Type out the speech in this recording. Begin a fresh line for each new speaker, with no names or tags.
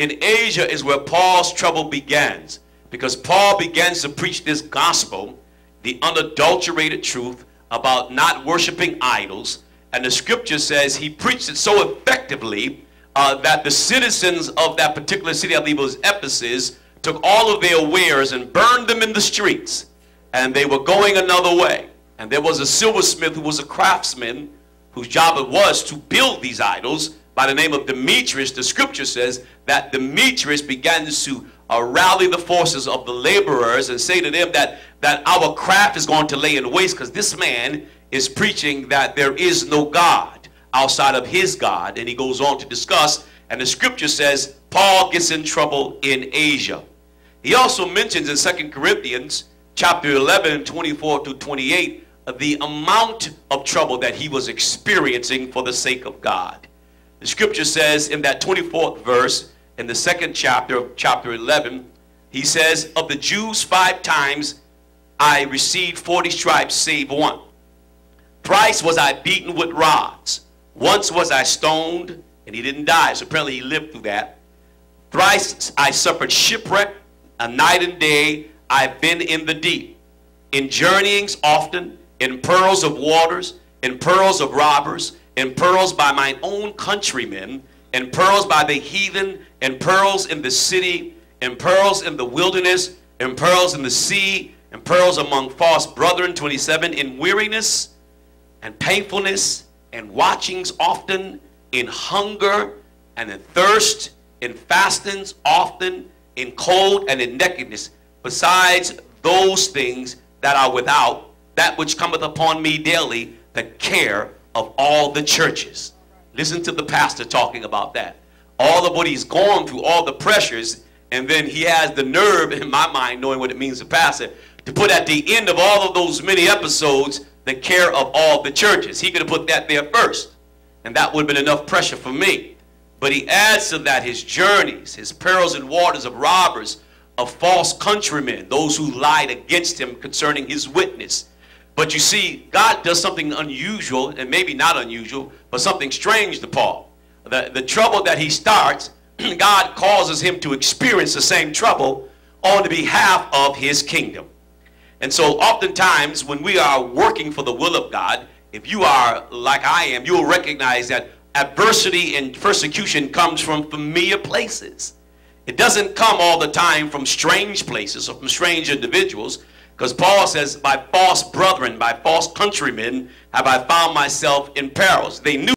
in Asia is where Paul's trouble begins, because Paul begins to preach this gospel, the unadulterated truth about not worshiping idols. And the scripture says he preached it so effectively that the citizens of that particular city, I believe it was Ephesus, took all of their wares and burned them in the streets. And they were going another way. And there was a silversmith who was a craftsman, whose job it was to build these idols, by the name of Demetrius. The scripture says that Demetrius began to rally the forces of the laborers and say to them that our craft is going to lay in waste, because this man is preaching that there is no God outside of his God. And he goes on to discuss, and the scripture says Paul gets in trouble in Asia. He also mentions in 2 Corinthians chapter 11, 24 to 28, the amount of trouble that he was experiencing for the sake of God. The scripture says in that 24th verse, in the second chapter of chapter 11, he says, of the Jews 5 times I received 40 stripes save one. Thrice was I beaten with rods. Once was I stoned, and he didn't die, so apparently he lived through that. Thrice I suffered shipwreck, a night and day I've been in the deep. In journeyings often, in perils of waters, in perils of robbers, in perils by mine own countrymen, in perils by the heathen, in perils in the city, in perils in the wilderness, in perils in the sea, in perils among false brethren, 27, in weariness and painfulness and watchings often, in hunger and in thirst, in fastings often, in cold and in nakedness, besides those things that are without, that which cometh upon me daily, the care of all the churches. Listen to the pastor talking about that. All of what he's gone through, all the pressures, and then he has the nerve, in my mind, knowing what it means to pastor, to put at the end of all of those many episodes, the care of all the churches. He could have put that there first, and that would have been enough pressure for me. But he adds to that his journeys, his perils and waters of robbers, of false countrymen, those who lied against him concerning his witness. But you see, God does something unusual, and maybe not unusual, but something strange to Paul. The trouble that he starts, God causes him to experience the same trouble on the behalf of his kingdom. And so oftentimes when we are working for the will of God, if you are like I am, you will recognize that adversity and persecution comes from familiar places. It doesn't come all the time from strange places or from strange individuals, because Paul says, by false brethren, by false countrymen have I found myself in perils. They knew